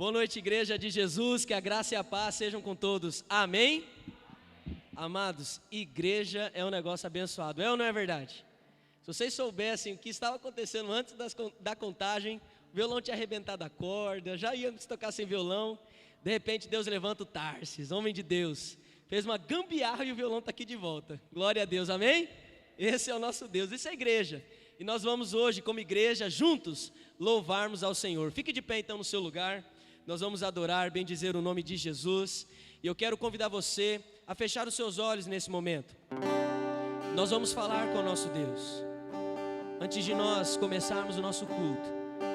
Boa noite, igreja de Jesus, que a graça e a paz sejam com todos. Amém? Amados, igreja é um negócio abençoado, é ou não é verdade? Se vocês soubessem o que estava acontecendo antes da contagem, o violão tinha arrebentado a corda, já íamos tocar sem violão, de repente Deus levanta o Tarsis, homem de Deus, fez uma gambiarra e o violão está aqui de volta. Glória a Deus, amém? Esse é o nosso Deus, isso é igreja. E nós vamos hoje, como igreja, juntos, louvarmos ao Senhor. Fique de pé então no seu lugar, nós vamos adorar, bendizer o nome de Jesus. E eu quero convidar você a fechar os seus olhos nesse momento. Nós vamos falar com o nosso Deus. Antes de nós começarmos o nosso culto,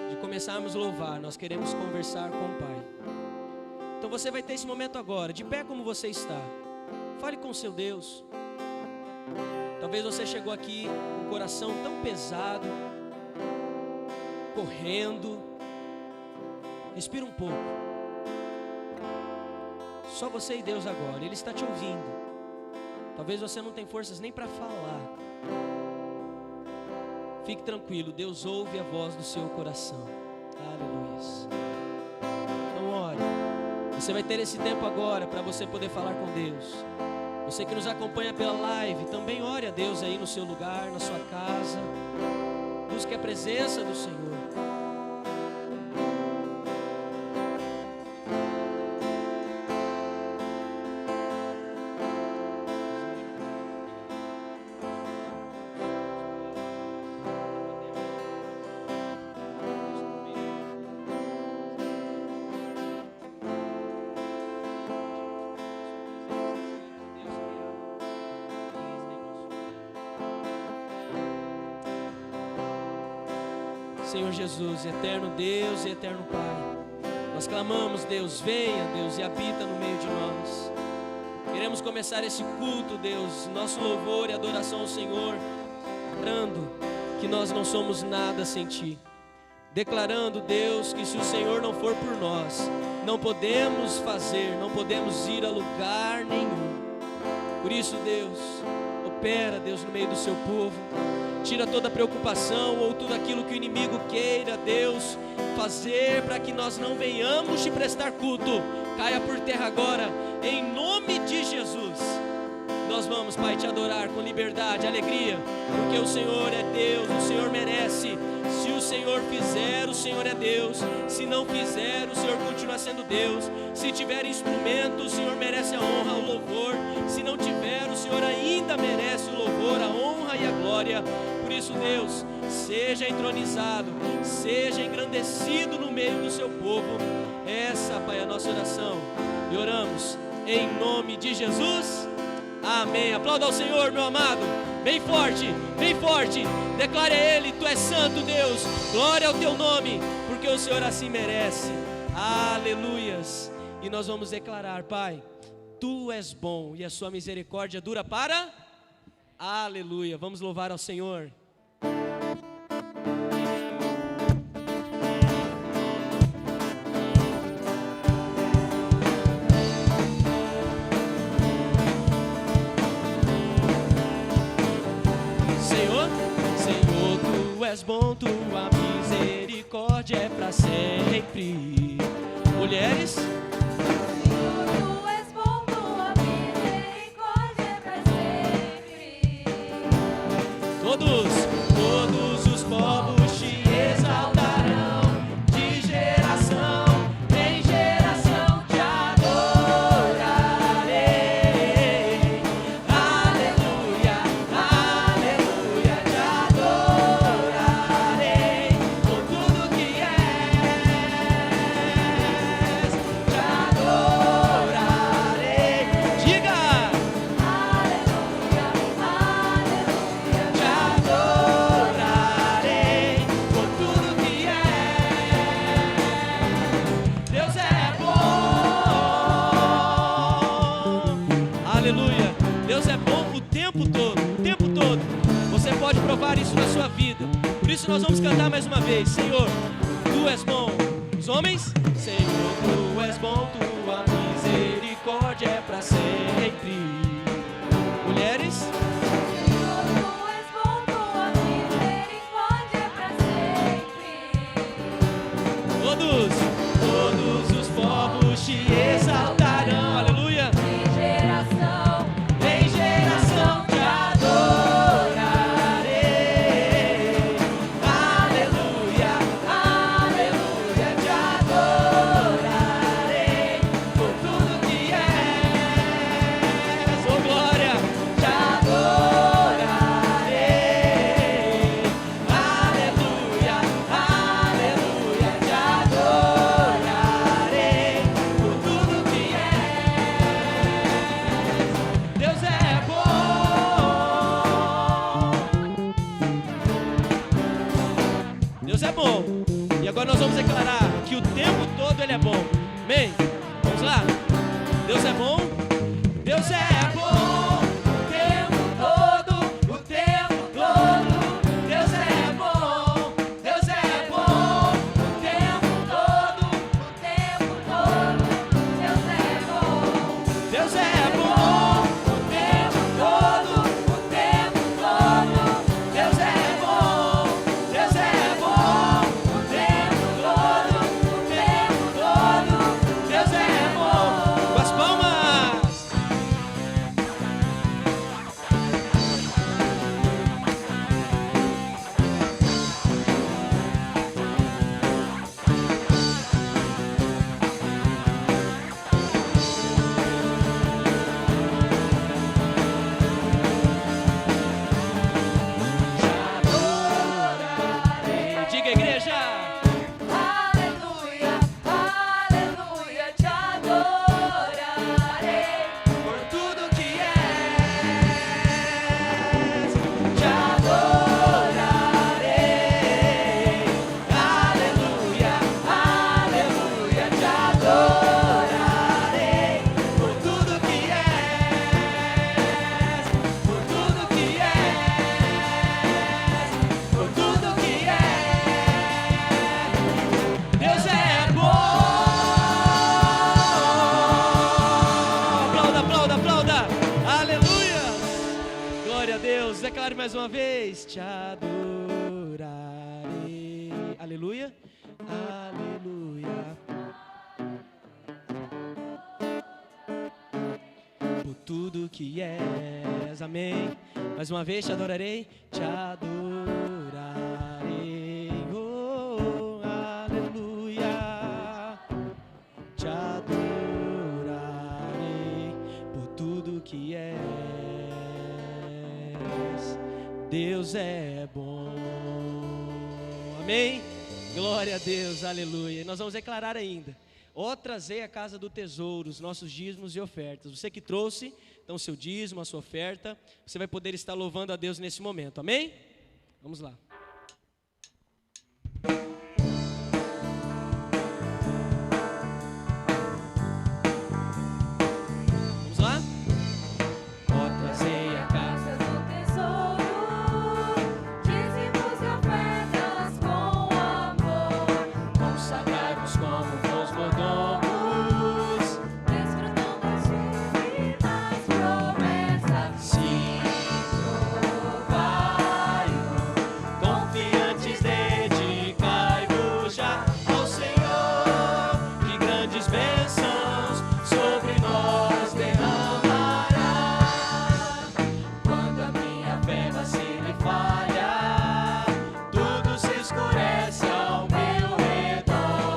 de começarmos a louvar, nós queremos conversar com o Pai. Então você vai ter esse momento agora, de pé como você está. Fale com o seu Deus. Talvez você chegou aqui com o coração tão pesado, correndo. Respira um pouco. Só você e Deus agora, Ele está te ouvindo. Talvez você não tenha forças nem para falar. Fique tranquilo, Deus ouve a voz do seu coração. Aleluia. Então ore. Você vai ter esse tempo agora para você poder falar com Deus. Você que nos acompanha pela live, também ore a Deus aí no seu lugar, na sua casa. Busque a presença do Senhor. Senhor Jesus, eterno Deus e eterno Pai, nós clamamos, Deus, venha, Deus, e habita no meio de nós. Queremos começar esse culto, Deus, nosso louvor e adoração ao Senhor, lembrando que nós não somos nada sem Ti, declarando, Deus, que se o Senhor não for por nós, não podemos fazer, não podemos ir a lugar nenhum. Por isso, Deus, opera, Deus, no meio do seu povo. Tira toda preocupação ou tudo aquilo que o inimigo queira, Deus, fazer para que nós não venhamos te prestar culto. Caia por terra agora, em nome de Jesus. Nós vamos, Pai, te adorar com liberdade, alegria, porque o Senhor é Deus, o Senhor merece. Se o Senhor fizer, o Senhor é Deus. Se não fizer, o Senhor continua sendo Deus. Se tiver instrumento, o Senhor merece a honra, o louvor. Se não tiver, o Senhor ainda merece o louvor, a honra e a glória. Por isso, Deus, seja entronizado, seja engrandecido no meio do seu povo. Essa, Pai, é a nossa oração. E oramos em nome de Jesus. Amém. Aplauda ao Senhor, meu amado. Bem forte, bem forte. Declare a Ele, Tu és santo, Deus. Glória ao Teu nome, porque o Senhor assim merece. Aleluias. E nós vamos declarar, Pai, Tu és bom e a Sua misericórdia dura para... Aleluia. Vamos louvar ao Senhor. Tu és bom, tua misericórdia é para sempre. Mulheres, Senhor, tu és bom, tua misericórdia é para sempre. Todos os povos te exaltarão, de geração em geração te adorarei. Aleluia, aleluia, te adorarei com tudo que és, te adorarei. Diga! Aleluia, aleluia, Te adorarei por tudo que é. Deus é bom. Aleluia. Deus é bom o tempo todo, o tempo todo. Você pode provar isso na sua vida. Por isso nós vamos cantar mais uma vez. Senhor, Tu és bom. Os homens? Senhor, Tu és bom, Tua misericórdia é para sempre. Mulheres? Senhor, tu és bom, tua misericórdia é para sempre. Todos os é bom? Deus é bom o tempo todo, o tempo todo. Deus é bom, Deus é bom o tempo todo, O tempo todo, Deus é bom. Deus é bom O tempo todo, o tempo todo, Deus é bom, Deus é bom o tempo todo, o tempo todo, Deus é bom. Com as palmas. Diga, igreja. aleluia, aleluia, te adorarei. Por tudo que és, te adorarei. Aleluia, aleluia, te adorarei. Por tudo que és, por tudo que és, por tudo que és. Deus é bom. Aplauda, aplauda, aplauda. Aleluia. Glória a Deus. Declare mais uma vez. Te adorarei. Aleluia. Aleluia. Por tudo que és. Amém. Mais uma vez te adorarei. Te adorarei. Oh, aleluia. Te adorarei por tudo que és. Deus é bom. Amém? Glória a Deus, aleluia. E nós vamos declarar ainda. Ó, trazei a casa do tesouro, os nossos dízimos e ofertas. Você que trouxe, então, o seu dízimo, a sua oferta, você vai poder estar louvando a Deus nesse momento. Amém? Vamos lá. Vamos lá? Ó, trazei a casa. Casas do tesouro, dízimos e ofertas com amor, Consagrai-vos como bons mordomos, desfrutando das divinas promessas. sim, provai-o, confiantes dedicai-vos já ao Senhor, que grandes bênçãos sobre nós derramará. Quando a minha fé vacila e falha, tudo se escurece ao meu redor.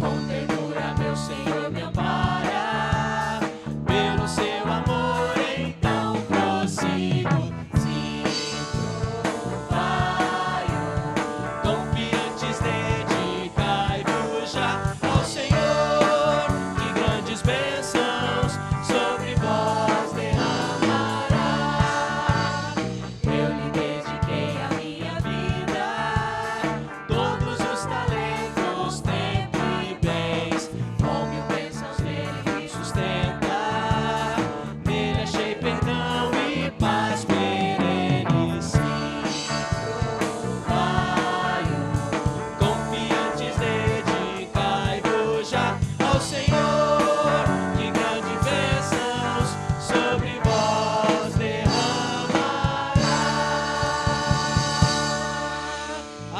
Com ternura meu Senhor me ampara, pelo seu amor então prossigo. Sim, provai-o, confiantes dedicai-vos já ao Senhor, que grandes bênçãos sobre vós derramará. Eu lhe dediquei a minha vida, todos os talentos, tempo e bens, com mil bênçãos nele me sustenta, nele achei perdão e paz perene. Sim, provai-o, confiantes dedicai-vos já ao Senhor, que grandes bênçãos sobre vós derramará.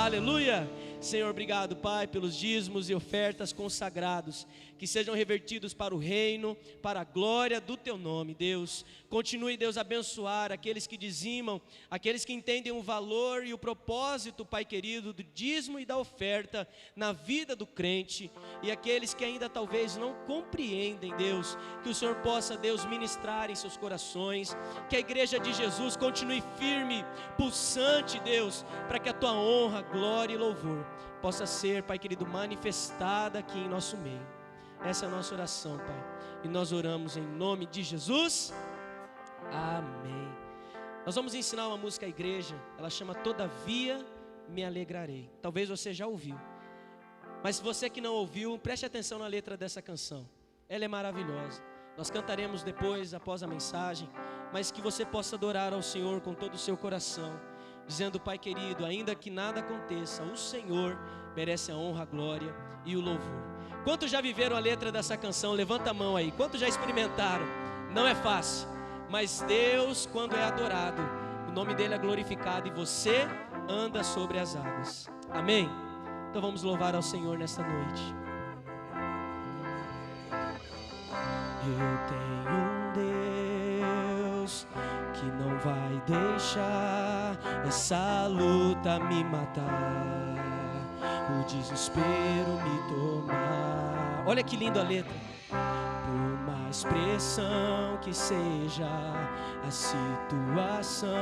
Aleluia! Senhor, obrigado, Pai, pelos dízimos e ofertas consagrados, que sejam revertidos para o reino, para a glória do Teu nome, Deus. Continue, Deus, a abençoar aqueles que dizimam, aqueles que entendem o valor e o propósito, Pai querido, do dízimo e da oferta na vida do crente, e aqueles que ainda talvez não compreendem, Deus, que o Senhor possa, Deus, ministrar em seus corações, que a igreja de Jesus continue firme, pulsante, Deus, para que a Tua honra, glória e louvor possa ser, Pai querido, manifestada aqui em nosso meio. Essa é a nossa oração, Pai, e nós oramos em nome de Jesus. Amém. Nós vamos ensinar uma música à igreja, ela chama Todavia Me Alegrarei. Talvez você já ouviu, mas se você que não ouviu, preste atenção na letra dessa canção. Ela é maravilhosa. Nós cantaremos depois, após a mensagem, mas que você possa adorar ao Senhor com todo o seu coração, dizendo: Pai querido, ainda que nada aconteça, o Senhor merece a honra, a glória e o louvor. Quantos já viveram a letra dessa canção? Levanta a mão aí. Quantos já experimentaram? Não é fácil, mas Deus, quando é adorado, o nome dele é glorificado e você anda sobre as águas. Amém? Então vamos louvar ao Senhor nesta noite. Eu tenho um Deus que não vai deixar essa luta me matar, o desespero me tomar. Olha que lindo a letra. Por mais pressão que seja a situação,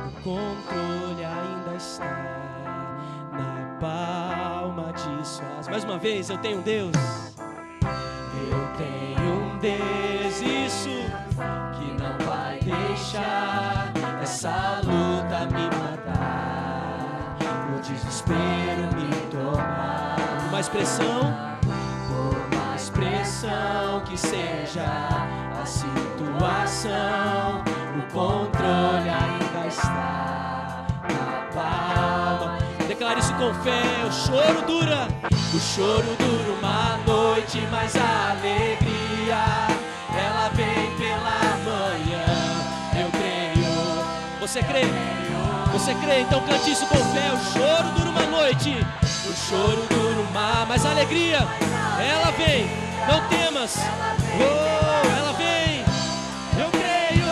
o controle ainda está na palma de suas. Mais uma vez, eu tenho um Deus. Eu tenho um Deus, isso, que não vai deixar essa luta me matar, o desespero me tomar. Por mais pressão que seja a situação, o controle ainda está na palma. Declare isso com fé. O choro dura uma noite, mas a alegria, ela vem pela manhã. Eu creio. Você crê? Você crê? Então cante isso com fé. O choro dura uma noite, o choro dura uma, mas a alegria, ela vem. Não temas. Oh, ela vem. Eu creio.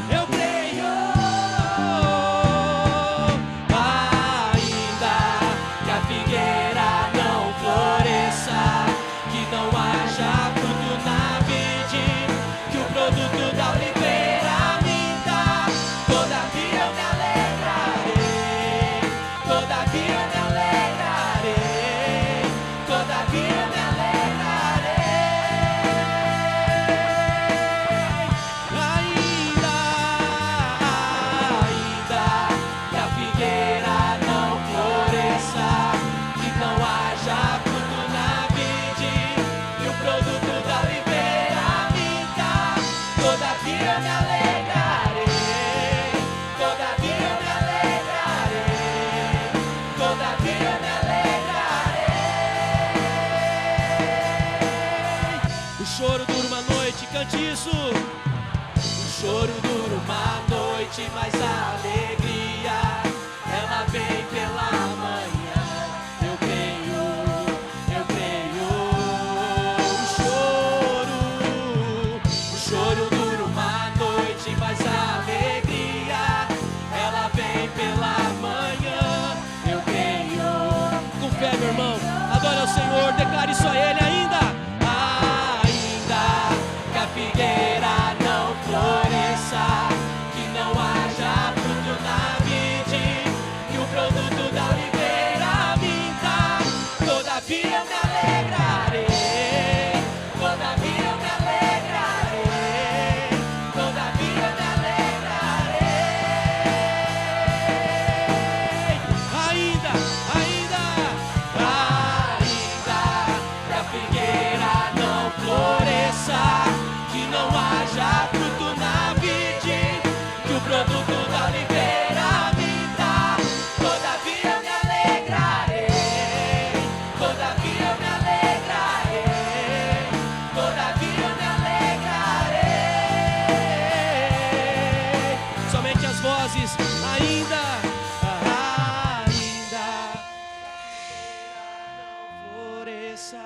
Eu creio. Ainda que a figueira não floresça, que não haja fruto na vide, que o produto da oliveira minta, todavia eu me alegrarei. Todavia eu me alegrarei. Todavia eu me alegrarei. Cante isso. O choro dura uma noite, mas a alegria, ela vem pela manhã. Eu creio, eu creio. O choro dura uma noite, mas a alegria, ela vem pela manhã. Eu creio. Com fé, meu irmão, adore ao Senhor, declare isso a Ele ainda. Figueira não floresça, que não haja fruto na vide, que o produto da oliveira minta, todavia eu me alegrarei. Todavia eu me alegrarei. Todavia eu me alegrarei. Ainda que a figueira não floresça, não haja fruto na vide, que o produto da oliveira minta, todavia eu me alegrarei. Todavia eu me alegrarei. Todavia eu me alegrarei. Somente as vozes. Ainda não floresça,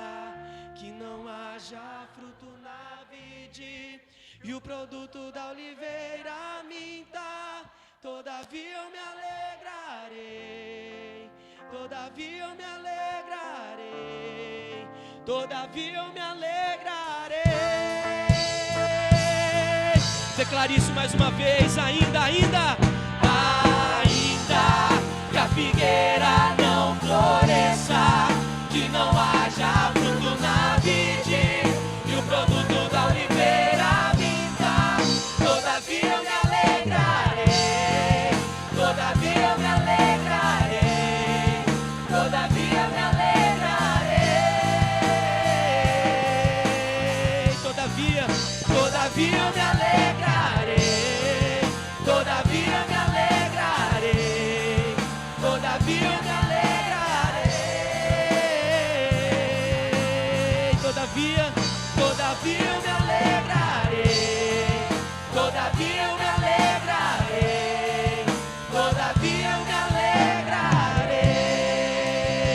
que não haja fruto na vide, e o produto da oliveira minta, todavia eu me alegrarei. Todavia eu me alegrarei. Todavia eu me alegrarei. Declare isso mais uma vez. Ainda que a figueira não floresça, que não haja fruto na vide, e o produto da oliveira minta, todavia eu me alegrarei. Todavia eu me alegrarei. Todavia eu me alegrarei. Todavia todavia eu me alegrarei, todavia eu me alegrarei, todavia eu me alegrarei, todavia eu me alegrarei, todavia eu me alegrarei, todavia eu me alegrarei.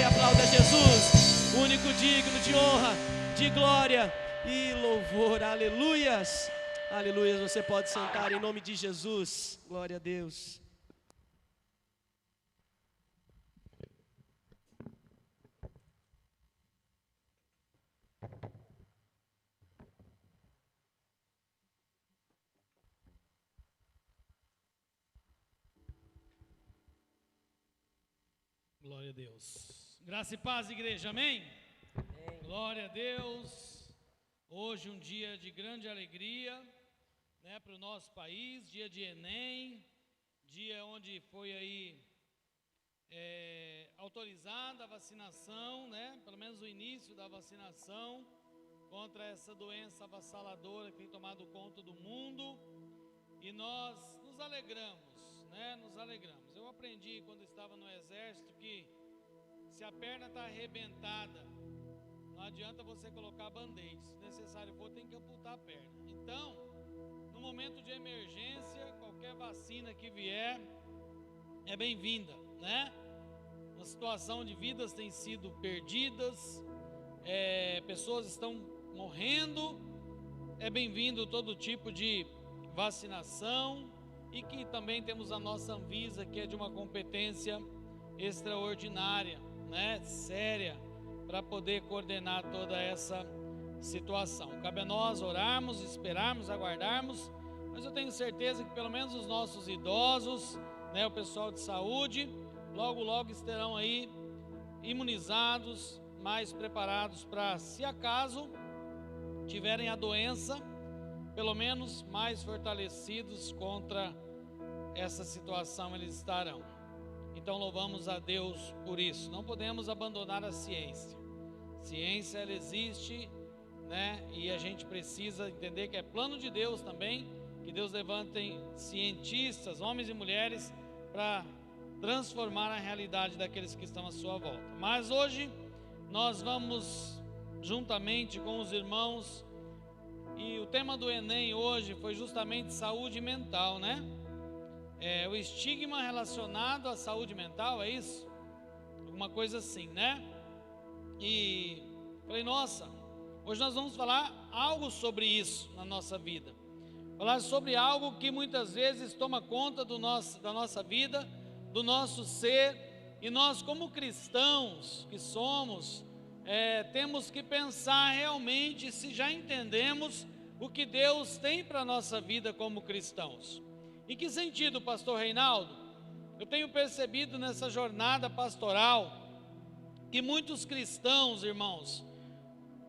Aplauda Jesus, único digno de honra, de glória e louvor. Aleluias, aleluias. Você pode sentar em nome de Jesus. Glória a Deus. Glória a Deus. Graça e paz, igreja, amém? Glória a Deus. Hoje um dia de grande alegria, né, para o nosso país, dia de Enem, dia onde foi aí autorizada a vacinação, né, pelo menos o início da vacinação contra essa doença avassaladora que tem tomado conta do mundo, e nós nos alegramos, né, nos alegramos. Eu aprendi quando estava no exército que se a perna está arrebentada, não adianta você colocar band-aid, se necessário for, tem que amputar a perna. Então, no momento de emergência, qualquer vacina que vier é bem-vinda, né? Uma situação de vidas têm sido perdidas, pessoas estão morrendo, é bem-vindo todo tipo de vacinação, e que também temos a nossa Anvisa, que é de uma competência extraordinária, né? Séria, para poder coordenar toda essa situação. Cabe a nós orarmos, esperarmos, aguardarmos, mas eu tenho certeza que pelo menos os nossos idosos, né, o pessoal de saúde, logo logo estarão aí imunizados, mais preparados para, se acaso tiverem a doença, pelo menos mais fortalecidos contra essa situação eles estarão. Então louvamos a Deus por isso. Não podemos abandonar a ciência. Ciência, ela existe, né? E a gente precisa entender que é plano de Deus também, que Deus levante cientistas, homens e mulheres, para transformar a realidade daqueles que estão à sua volta. Mas hoje nós vamos, juntamente com os irmãos, e o tema do Enem hoje foi justamente saúde mental, né? O estigma relacionado à saúde mental, é isso? Alguma coisa assim, né? E falei, nossa, hoje nós vamos falar algo sobre isso na nossa vida. Falar sobre algo que muitas vezes toma conta da nossa vida, do nosso ser, e nós como cristãos que somos, temos que pensar realmente se já entendemos o que Deus tem para a nossa vida como cristãos. Em que sentido, pastor Reinaldo? Eu tenho percebido nessa jornada pastoral que muitos cristãos, irmãos,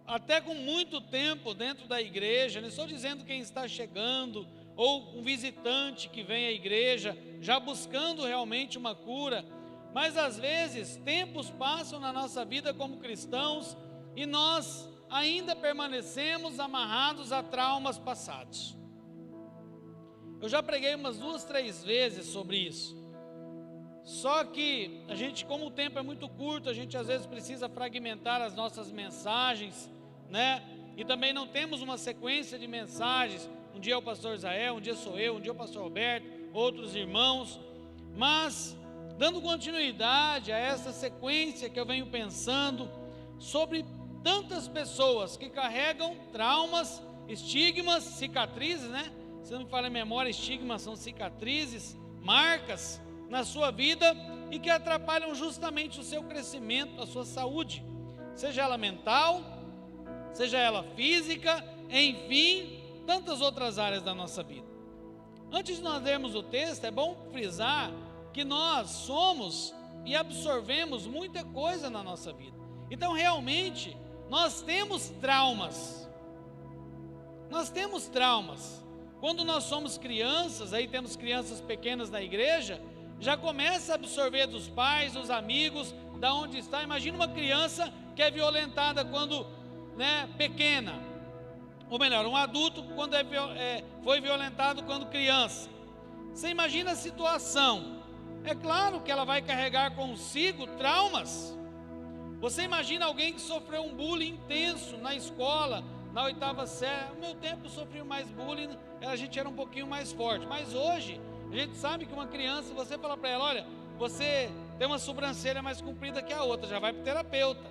até com muito tempo dentro da igreja, não estou dizendo quem está chegando, ou um visitante que vem à igreja, já buscando realmente uma cura, mas às vezes tempos passam na nossa vida como cristãos e nós ainda permanecemos amarrados a traumas passados. Eu já preguei umas 2, 3 vezes sobre isso. Só que a gente, como o tempo é muito curto, a gente às vezes precisa fragmentar as nossas mensagens, né? E também não temos uma sequência de mensagens. Um dia é o pastor Israel, um dia sou eu, um dia é o pastor Roberto, outros irmãos. Mas, dando continuidade a essa sequência que eu venho pensando sobre tantas pessoas que carregam traumas, estigmas, cicatrizes, né? Se não me falha a memória, estigmas são cicatrizes, marcas na sua vida e que atrapalham justamente o seu crescimento, a sua saúde, seja ela mental, seja ela física, enfim, tantas outras áreas da nossa vida. Antes de nós lermos o texto, é bom frisar que nós somos e absorvemos muita coisa na nossa vida. Então, realmente, nós temos traumas. Nós temos traumas. Quando nós somos crianças, aí temos crianças pequenas na igreja, já começa a absorver dos pais, dos amigos, da onde está. Imagina uma criança que é violentada quando, pequena. ou melhor, um adulto quando foi violentado quando criança. Você imagina a situação. É claro que ela vai carregar consigo traumas. Você imagina alguém que sofreu um bullying intenso na escola, na 8ª série. No meu tempo sofri mais bullying, a gente era um pouquinho mais forte. Mas hoje, a gente sabe que uma criança, você fala para ela, olha, você tem uma sobrancelha mais comprida que a outra, já vai para o terapeuta,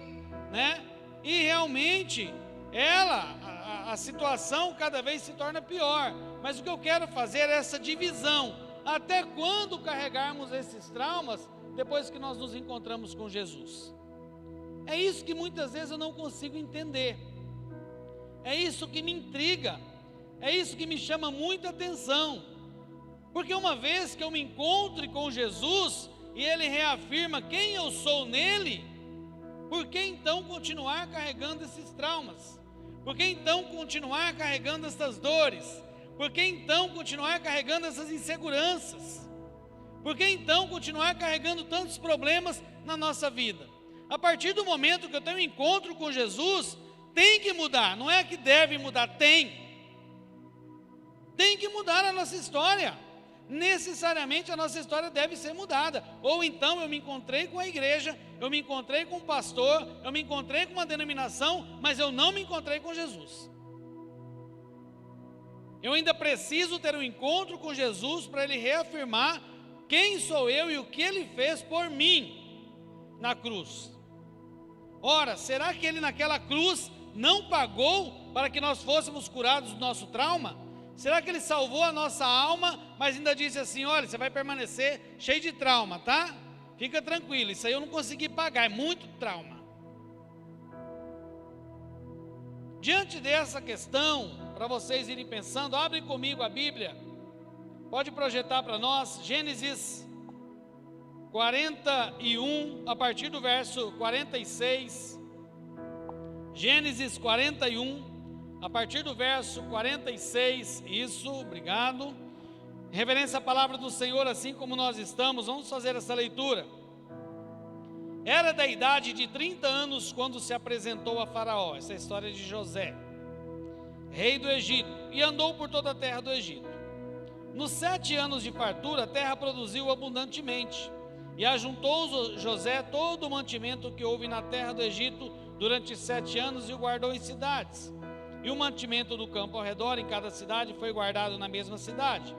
né? E realmente, a situação cada vez se torna pior. Mas o que eu quero fazer é essa divisão. Até quando carregarmos esses traumas depois que nós nos encontramos com Jesus? É isso que muitas vezes eu não consigo entender. É isso que me intriga. É isso que me chama muita atenção. Porque uma vez que eu me encontre com Jesus e Ele reafirma quem eu sou nele, por que então continuar carregando esses traumas? Por que então continuar carregando essas dores? Por que então continuar carregando essas inseguranças? Por que então continuar carregando tantos problemas na nossa vida? A partir do momento que eu tenho um encontro com Jesus, tem que mudar, não é que deve mudar, tem que mudar a nossa história. Necessariamente a nossa história deve ser mudada. Ou então eu me encontrei com a igreja, eu me encontrei com um pastor, eu me encontrei com uma denominação, mas eu não me encontrei com Jesus. Eu ainda preciso ter um encontro com Jesus para Ele reafirmar quem sou eu e o que Ele fez por mim na cruz. Ora, será que Ele naquela cruz não pagou para que nós fôssemos curados do nosso trauma? Será que Ele salvou a nossa alma, mas ainda disse assim, olha, você vai permanecer cheio de trauma, tá? Fica tranquilo, isso aí eu não consegui pagar, é muito trauma. Diante dessa questão, para vocês irem pensando, abrem comigo a Bíblia, pode projetar para nós, Gênesis 41, a partir do verso 46, Gênesis 41, a partir do verso 46, isso, obrigado, reverência à palavra do Senhor, assim como nós estamos, vamos fazer essa leitura. Era da idade de 30 anos quando se apresentou a Faraó, essa é a história de José, rei do Egito, e andou por toda a terra do Egito. Nos 7 anos de fartura, a terra produziu abundantemente, e ajuntou José todo o mantimento que houve na terra do Egito durante 7 anos e o guardou em cidades. E o mantimento do campo ao redor, em cada cidade, foi guardado na mesma cidade.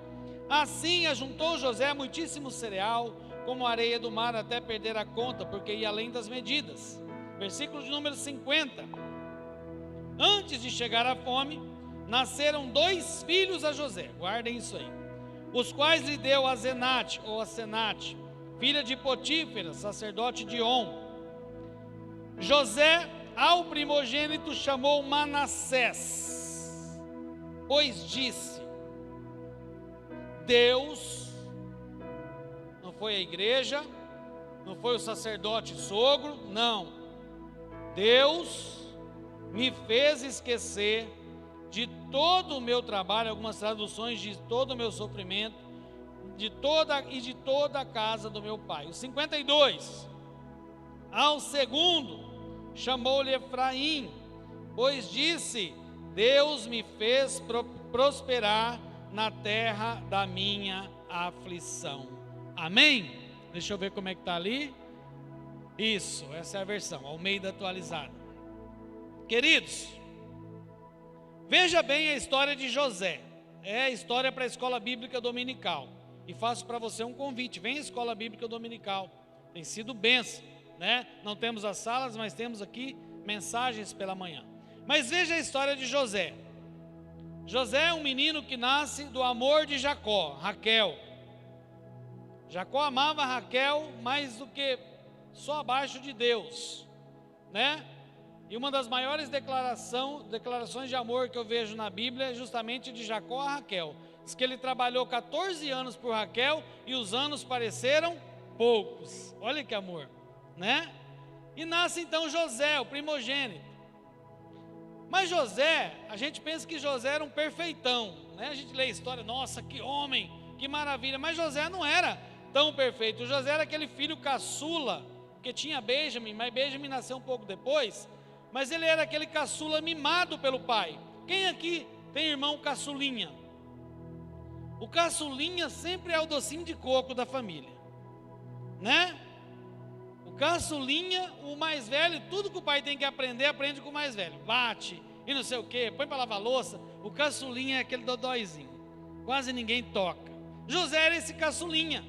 Assim ajuntou José muitíssimo cereal, como a areia do mar, até perder a conta, porque ia além das medidas. Versículo de número 50. Antes de chegar a fome, nasceram 2 filhos a José, guardem isso aí, os quais lhe deu Asenate, ou Asenate, filha de Potífera, sacerdote de On. José, ao primogênito, chamou Manassés, pois disse, Deus, não foi a igreja, não foi o sacerdote sogro, não, Deus me fez esquecer de todo o meu trabalho, algumas traduções de todo o meu sofrimento, de toda a casa do meu pai. O 52, ao segundo, chamou-lhe Efraim, pois disse, Deus me fez prosperar na terra da minha aflição. Amém? Deixa eu ver como é que está ali. Isso, essa é a versão, Almeida atualizada. Queridos, veja bem a história de José. É a história para a escola bíblica dominical. E faço para você um convite, vem à escola bíblica dominical. Tem sido bênção, né? Não temos as salas, mas temos aqui mensagens pela manhã. Mas veja a história de José. José é um menino que nasce do amor de Jacó, Raquel. Jacó amava Raquel mais do que só abaixo de Deus, né? E uma das maiores declarações de amor que eu vejo na Bíblia é justamente de Jacó a Raquel. Diz que ele trabalhou 14 anos por Raquel e os anos pareceram poucos. Olha que amor, né? E nasce então José, o primogênito. Mas José, a gente pensa que José era um perfeitão, né? A gente lê a história, nossa, que homem, que maravilha. Mas José não era tão perfeito. José era aquele filho caçula, porque tinha Benjamim, mas Benjamim nasceu um pouco depois. Mas ele era aquele caçula mimado pelo pai. Quem aqui tem irmão caçulinha? O caçulinha sempre é o docinho de coco da família, né? O caçulinha, o mais velho, tudo que o pai tem que aprender, aprende com o mais velho. Bate e não sei o que, põe para lavar louça. O caçulinha é aquele dodóizinho, quase ninguém toca. José era esse caçulinha,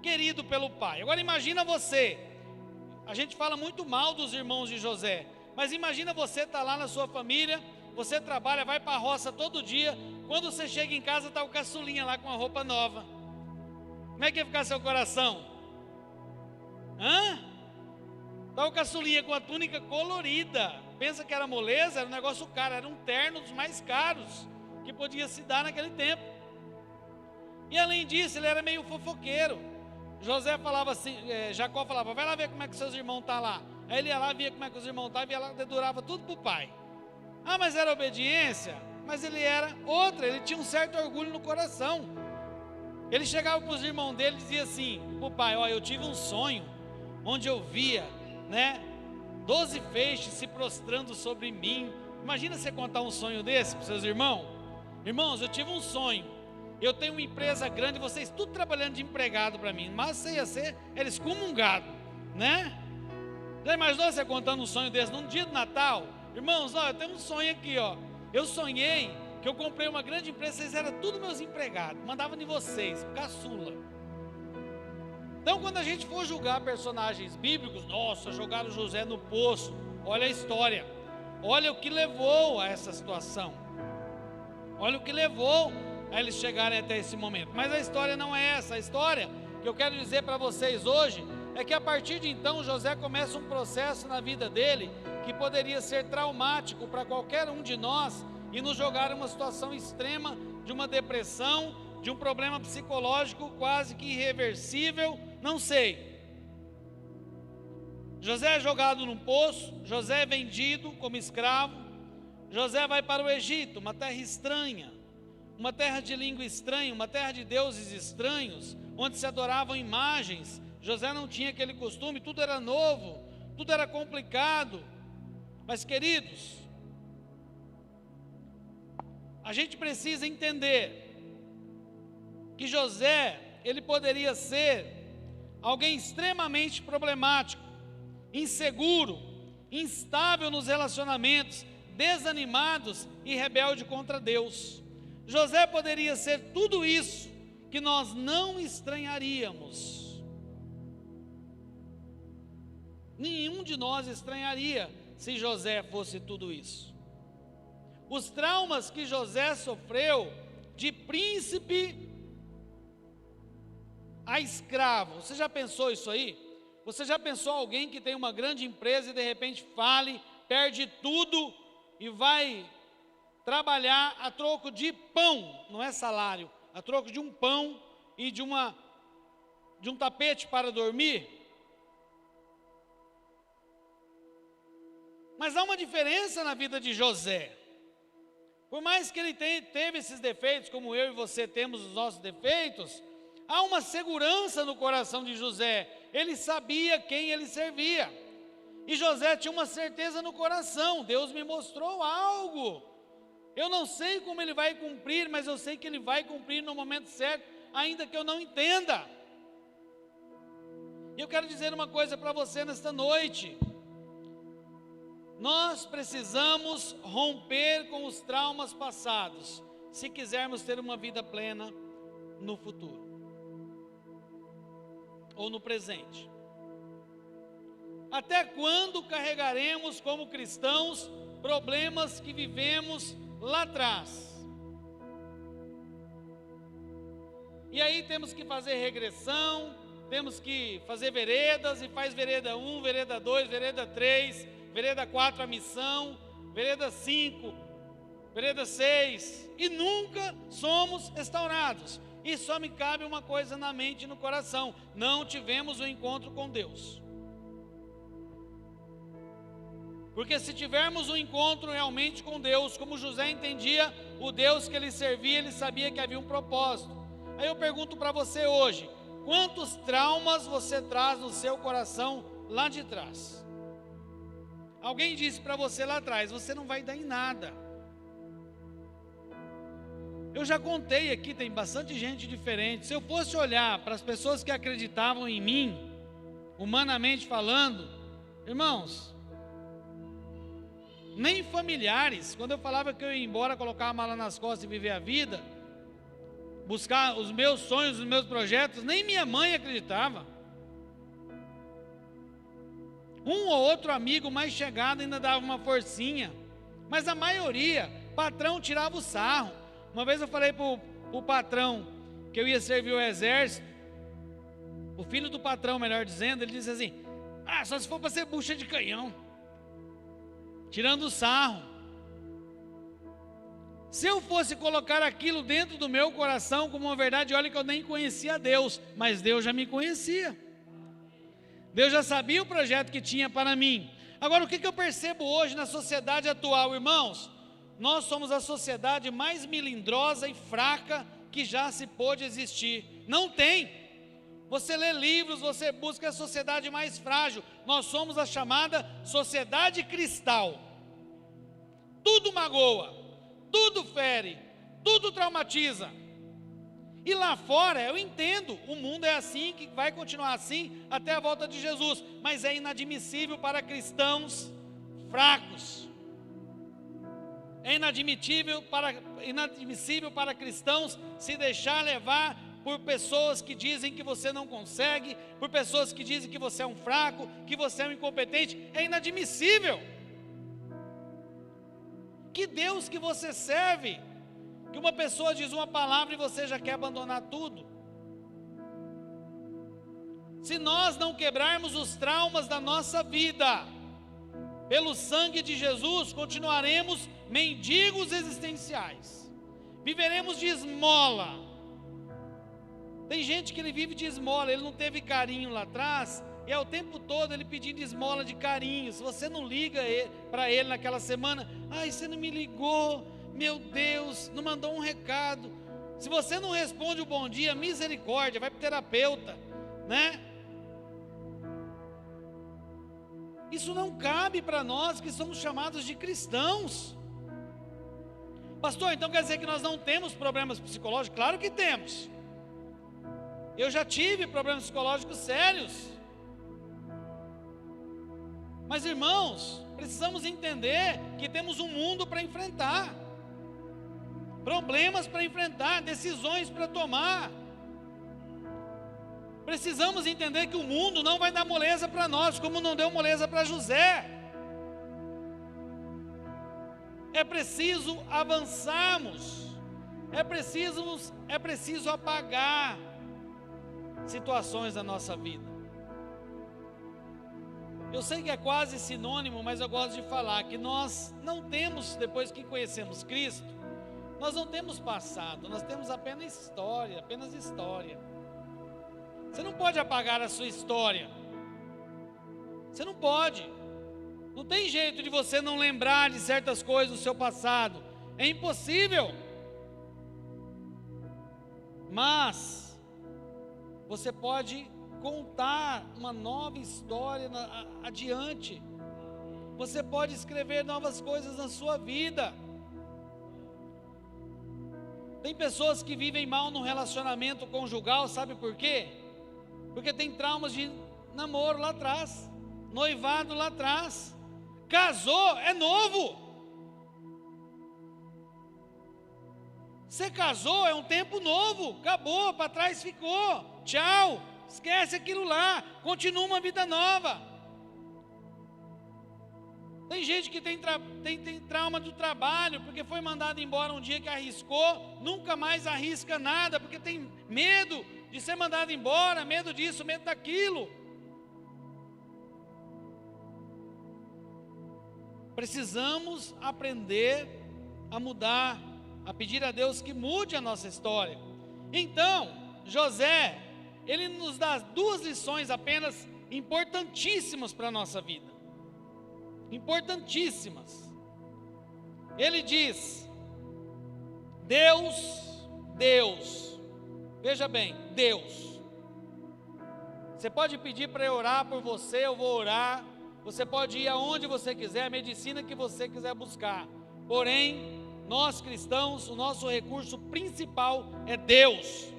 querido pelo pai. Agora imagina você, a gente fala muito mal dos irmãos de José, mas imagina você estar lá na sua família, você trabalha, vai para a roça todo dia, quando você chega em casa está o caçulinha lá com a roupa nova. Como é que ia ficar seu coração? Está o caçulinha com a túnica colorida. Pensa que era moleza, era um negócio caro, era um terno dos mais caros que podia se dar naquele tempo. E além disso, ele era meio fofoqueiro. José falava assim, Jacó falava, vai lá ver como é que seus irmãos estão lá. Aí ele ia lá, via como é que os irmãos estavam, e ela dedurava tudo para o pai. Mas era obediência? Mas ele era outra, ele tinha um certo orgulho no coração. Ele chegava para os irmãos dele e dizia assim, para o pai, eu tive um sonho, onde eu via, 12 feixes se prostrando sobre mim. Imagina você contar um sonho desse para os seus irmãos. Irmãos, eu tive um sonho, eu tenho uma empresa grande, vocês tudo trabalhando de empregado para mim, mas você ia ser excomungado, né? Já imaginou você contando um sonho desse num dia do Natal? Irmãos, eu tenho um sonho aqui, eu sonhei que eu comprei uma grande empresa, vocês eram tudo meus empregados, mandava de vocês, caçula. Então quando a gente for julgar personagens bíblicos, nossa, jogaram José no poço, olha a história, olha o que levou a essa situação, olha o que levou a eles chegarem até esse momento. Mas a história não é essa, a história que eu quero dizer para vocês hoje, é que a partir de então José começa um processo na vida dele, que poderia ser traumático para qualquer um de nós, e nos jogar em uma situação extrema, de uma depressão, de um problema psicológico quase que irreversível, não sei. José é jogado num poço, José é vendido como escravo, José vai para o Egito, uma terra estranha, uma terra de língua estranha, uma terra de deuses estranhos, onde se adoravam imagens. José não tinha aquele costume, tudo era novo, tudo era complicado. Mas queridos, a gente precisa entender que José, ele poderia ser alguém extremamente problemático, inseguro, instável nos relacionamentos, desanimados e rebelde contra Deus. José poderia ser tudo isso que nós não estranharíamos. Nenhum de nós estranharia se José fosse tudo isso. Os traumas que José sofreu, de príncipe a escravo. Você já pensou isso aí? Você já pensou alguém que tem uma grande empresa e de repente fale, perde tudo e vai trabalhar a troco de pão, não é salário, a troco de um pão e de um tapete para dormir? Mas há uma diferença na vida de José. Por mais que ele teve esses defeitos, como eu e você temos os nossos defeitos, há uma segurança no coração de José. Ele sabia quem ele servia. E José tinha uma certeza no coração. Deus me mostrou algo. Eu não sei como ele vai cumprir, mas eu sei que ele vai cumprir no momento certo, ainda que eu não entenda. E eu quero dizer uma coisa para você nesta noite. Nós precisamos romper com os traumas passados, se quisermos ter uma vida plena no futuro, ou no presente. Até quando carregaremos como cristãos problemas que vivemos lá atrás? E aí temos que fazer regressão, temos que fazer veredas, e faz vereda 1, vereda 2, vereda 3, vereda 4 a missão, vereda 5, vereda 6, e nunca somos restaurados. E só me cabe uma coisa na mente e no coração: não tivemos um encontro com Deus. Porque se tivermos um encontro realmente com Deus, como José entendia o Deus que ele servia, ele sabia que havia um propósito. Aí eu pergunto para você hoje: quantos traumas você traz no seu coração lá de trás? Alguém disse para você lá atrás: você não vai dar em nada, Eu já contei aqui, tem bastante gente diferente. Se eu fosse olhar para as pessoas que acreditavam em mim, humanamente falando, irmãos, nem familiares, quando eu falava que eu ia embora, colocar a mala nas costas e viver a vida, buscar os meus sonhos, os meus projetos, nem minha mãe acreditava. Um ou outro amigo mais chegado ainda dava uma forcinha, mas a maioria, patrão tirava o sarro. Uma vez eu falei para o patrão que eu ia servir o exército, o filho do patrão, melhor dizendo, ele disse assim: ah, só se for para ser bucha de canhão, tirando o sarro. Se eu fosse colocar aquilo dentro do meu coração como uma verdade, olha que eu nem conhecia Deus, mas Deus já me conhecia. Deus já sabia o projeto que tinha para mim. Agora, o que eu percebo hoje na sociedade atual, irmãos? Nós somos a sociedade mais melindrosa e fraca que já se pôde existir. Não tem. Você lê livros, você busca a sociedade mais frágil. Nós somos a chamada sociedade cristal. Tudo magoa, tudo fere, tudo traumatiza. E lá fora, eu entendo, o mundo é assim, que vai continuar assim até a volta de Jesus. Mas é inadmissível para cristãos fracos. É inadmissível para cristãos se deixar levar por pessoas que dizem que você não consegue, por pessoas que dizem que você é um fraco, que você é um incompetente. É inadmissível. Que Deus que você serve, que uma pessoa diz uma palavra e você já quer abandonar tudo? Se nós não quebrarmos os traumas da nossa vida, pelo sangue de Jesus, continuaremos mendigos existenciais, viveremos de esmola. Tem gente que ele vive de esmola, ele não teve carinho lá atrás, e é o tempo todo ele pedindo esmola de carinho. Se você não liga para ele naquela semana, ai, você não me ligou, meu Deus, não mandou um recado. Se você não responde o bom dia, misericórdia, vai para o terapeuta, né? Isso não cabe para nós que somos chamados de cristãos. Pastor, então quer dizer que nós não temos problemas psicológicos? Claro que temos. Eu já tive problemas psicológicos sérios. Mas irmãos, precisamos entender que temos um mundo para enfrentar, problemas para enfrentar, decisões para tomar. Precisamos entender que o mundo não vai dar moleza para nós, como não deu moleza para José. É preciso avançarmos, é preciso apagar situações da nossa vida. Eu sei que é quase sinônimo, mas eu gosto de falar que nós não temos, depois que conhecemos Cristo, nós não temos passado, nós temos apenas história. Você não pode apagar a sua história. Você não pode. Não tem jeito de você não lembrar de certas coisas do seu passado. É impossível. Mas você pode contar uma nova história adiante. Você pode escrever novas coisas na sua vida. Tem pessoas que vivem mal no relacionamento conjugal, sabe por quê? Porque tem traumas de namoro lá atrás, noivado lá atrás, casou, é novo. Você casou, é um tempo novo, acabou, para trás ficou, tchau, esquece aquilo lá, continua uma vida nova. Tem gente que tem trauma do trabalho, porque foi mandado embora um dia que arriscou, nunca mais arrisca nada, porque tem medo de ser mandado embora, medo disso, medo daquilo. Precisamos aprender a mudar, a pedir a Deus que mude a nossa história. Então, José, ele nos dá duas lições apenas importantíssimas para a nossa vida. Importantíssimas. Ele diz: Deus, veja bem, Deus. Você pode pedir para eu orar por você, eu vou orar. Você pode ir aonde você quiser, a medicina que você quiser buscar. Porém, nós cristãos, o nosso recurso principal é Deus.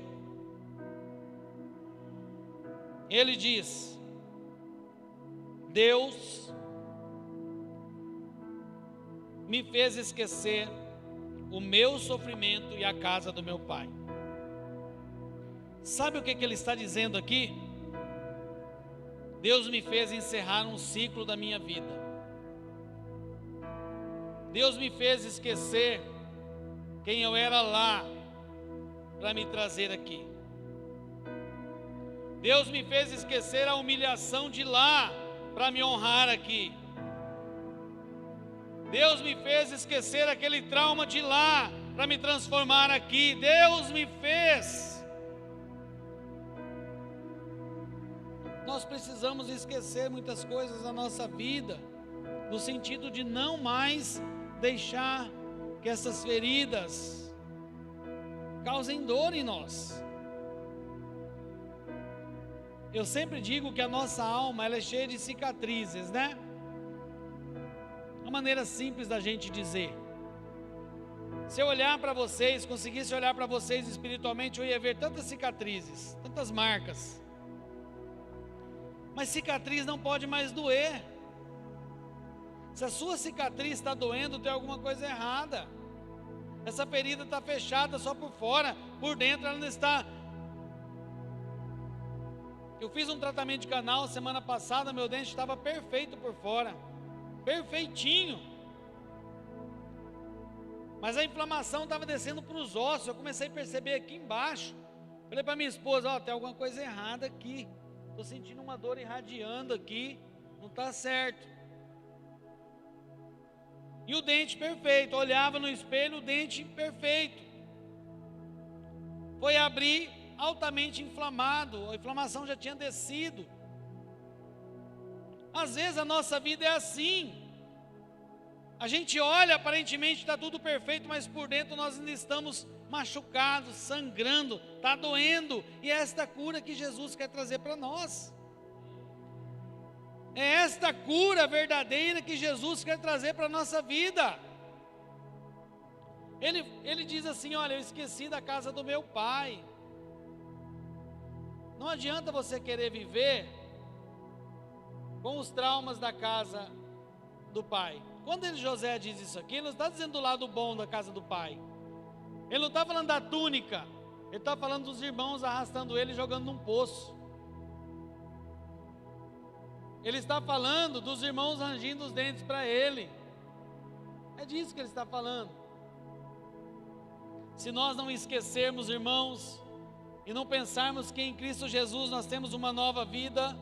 Ele diz: Deus me fez esquecer o meu sofrimento e a casa do meu pai. Sabe o que ele está dizendo aqui? Deus me fez encerrar um ciclo da minha vida. Deus me fez esquecer quem eu era lá para me trazer aqui. Deus me fez esquecer a humilhação de lá para me honrar aqui. Deus me fez esquecer aquele trauma de lá para me transformar aqui. Deus me fez. Nós precisamos esquecer muitas coisas da nossa vida, no sentido de não mais deixar que essas feridas causem dor em nós. Eu sempre digo que a nossa alma ela é cheia de cicatrizes, né? Uma maneira simples da gente dizer. Se eu olhar para vocês, conseguisse olhar para vocês espiritualmente, eu ia ver tantas cicatrizes, tantas marcas. Mas cicatriz não pode mais doer. Se a sua cicatriz está doendo, tem alguma coisa errada. Essa ferida está fechada só por fora, por dentro ela não está. Eu fiz um tratamento de canal semana passada, meu dente estava perfeito por fora, perfeitinho. Mas a inflamação estava descendo para os ossos, eu comecei a perceber aqui embaixo. Falei para minha esposa, ó, tem alguma coisa errada aqui. Estou sentindo uma dor irradiando aqui, não está certo. E o dente perfeito, olhava no espelho, o dente perfeito. Foi abrir, altamente inflamado, a inflamação já tinha descido. Às vezes a nossa vida é assim. A gente olha, aparentemente está tudo perfeito, mas por dentro nós ainda estamos machucados, sangrando, está doendo. E é esta cura que Jesus quer trazer para nós. É esta cura verdadeira que Jesus quer trazer para a nossa vida. Ele diz assim, olha, eu esqueci da casa do meu pai. Não adianta você querer viver com os traumas da casa do pai. Quando José diz isso aqui, ele não está dizendo do lado bom da casa do pai. Ele não está falando da túnica. Ele está falando dos irmãos arrastando ele e jogando num poço. Ele está falando dos irmãos rangindo os dentes para ele. É disso que ele está falando. Se nós não esquecermos, irmãos, e não pensarmos que em Cristo Jesus nós temos uma nova vida,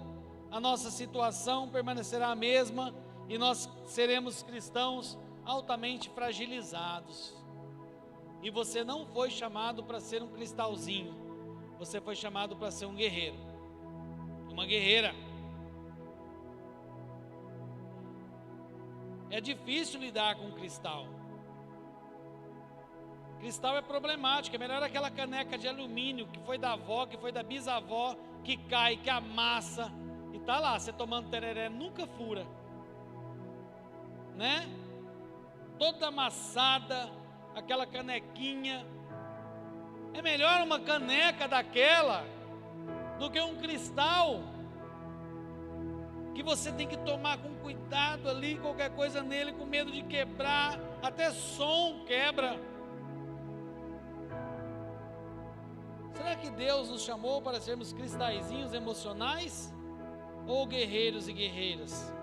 a nossa situação permanecerá a mesma e nós seremos cristãos altamente fragilizados. E você não foi chamado para ser um cristalzinho, você foi chamado para ser um guerreiro, uma guerreira. É difícil lidar com cristal. Cristal é problemático, é melhor aquela caneca de alumínio que foi da avó, que foi da bisavó, que cai, que amassa, e tá lá, você tomando tereré, nunca fura, né? Toda amassada, aquela canequinha. É melhor uma caneca daquela do que um cristal que você tem que tomar com cuidado ali, qualquer coisa nele, com medo de quebrar, até som quebra. Será que Deus nos chamou para sermos cristalzinhos emocionais ou guerreiros e guerreiras?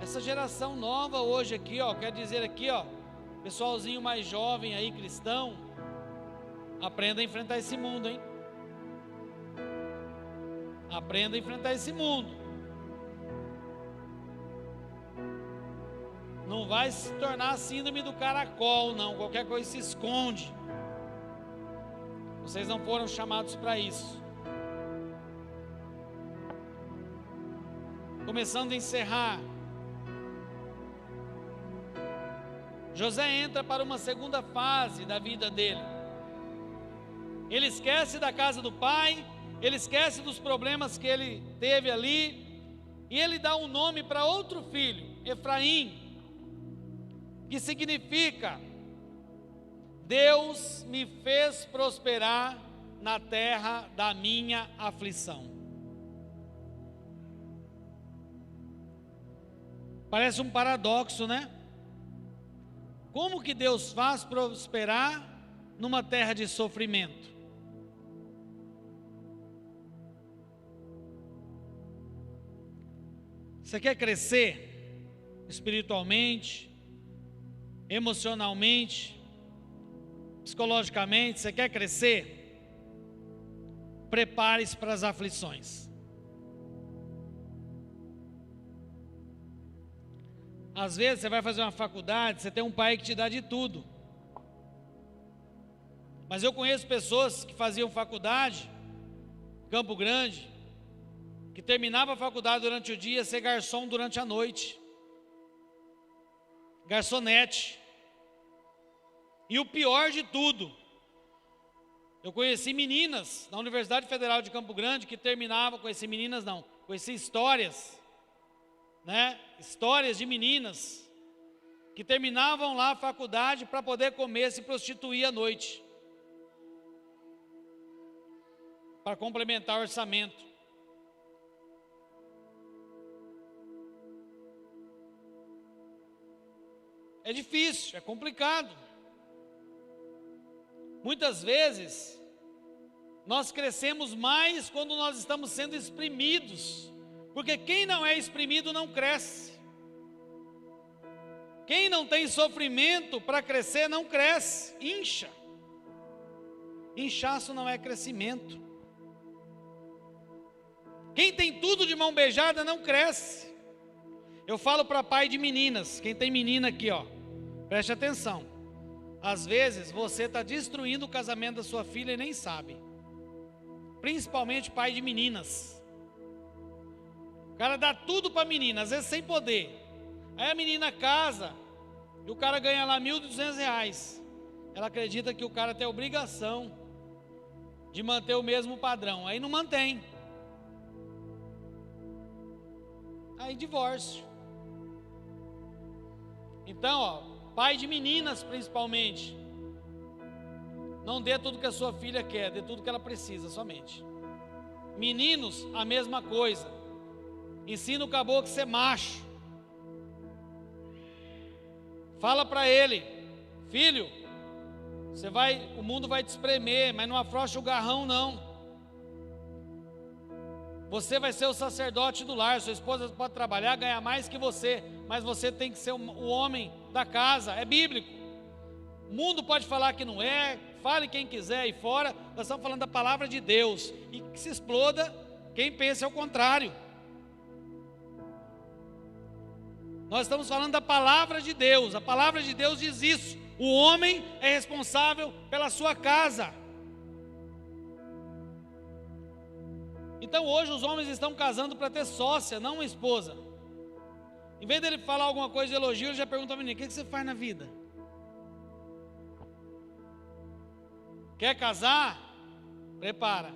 Essa geração nova hoje aqui, ó, quer dizer aqui, ó, pessoalzinho mais jovem aí, cristão, aprenda a enfrentar esse mundo, hein? Aprenda a enfrentar esse mundo. Não vai se tornar a síndrome do caracol, não. Qualquer coisa se esconde. Vocês não foram chamados para isso. Começando a encerrar. José entra para uma segunda fase da vida dele. Ele esquece da casa do pai, ele esquece dos problemas que ele teve ali, e ele dá um nome para outro filho, Efraim. que significa: Deus me fez prosperar na terra da minha aflição. Parece um paradoxo, né? Como que Deus faz prosperar numa terra de sofrimento? Você quer crescer espiritualmente, emocionalmente, psicologicamente? Você quer crescer? Prepare-se para as aflições. Às vezes você vai fazer uma faculdade, você tem um pai que te dá de tudo. Mas eu conheço pessoas que faziam faculdade, Campo Grande, que terminava a faculdade durante o dia, ser garçom durante a noite. Garçonete. E o pior de tudo, eu conheci meninas na Universidade Federal de Campo Grande que terminavam, conheci meninas não, conheci histórias, né? Histórias de meninas que terminavam lá a faculdade para poder comer, se prostituir à noite, para complementar o orçamento. É difícil, é complicado. Muitas vezes nós crescemos mais quando nós estamos sendo exprimidos, porque quem não é exprimido não cresce. Quem não tem sofrimento para crescer não cresce, incha. Inchaço não é crescimento. Quem tem tudo de mão beijada não cresce. Eu falo para pai de meninas, quem tem menina aqui, ó, preste atenção. Às vezes você está destruindo o casamento da sua filha e nem sabe. Principalmente pai de meninas. O cara dá tudo para a menina, às vezes sem poder. Aí a menina casa e o cara ganha lá R$1.200. Ela acredita que o cara tem a obrigação de manter o mesmo padrão. Aí não mantém. Aí divórcio. Então, ó, pai de meninas principalmente, não dê tudo que a sua filha quer, dê tudo que ela precisa somente. Meninos, a mesma coisa. Ensina o caboclo a ser macho. Fala para ele: filho, o mundo vai te espremer, mas não afrouxa o garrão não. Você vai ser o sacerdote do lar, sua esposa pode trabalhar, ganhar mais que você, mas você tem que ser o homem da casa, é bíblico. O mundo pode falar que não é, fale quem quiser aí fora, nós estamos falando da palavra de Deus, e que se exploda quem pensa ao contrário. Nós estamos falando da palavra de Deus, a palavra de Deus diz isso: o homem é responsável pela sua casa. Então hoje os homens estão casando para ter sócia, não uma esposa. Em vez dele falar alguma coisa de elogio, ele já pergunta a menina: o que você faz na vida? Quer casar? Prepara.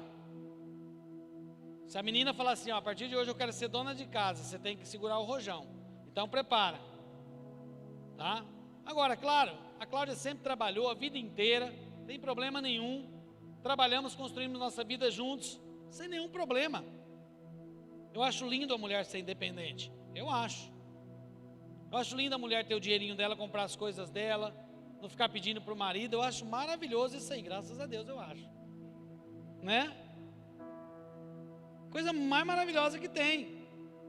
Se a menina falar assim: ó, a partir de hoje eu quero ser dona de casa, você tem que segurar o rojão. Então prepara. Tá? Agora, claro, a Cláudia sempre trabalhou a vida inteira, não tem problema nenhum. Trabalhamos, construímos nossa vida juntos, sem nenhum problema. Eu acho lindo a mulher ser independente. Eu acho lindo a mulher ter o dinheirinho dela, comprar as coisas dela, não ficar pedindo para o marido. Eu acho maravilhoso isso aí, graças a Deus eu acho. Né? Coisa mais maravilhosa que tem.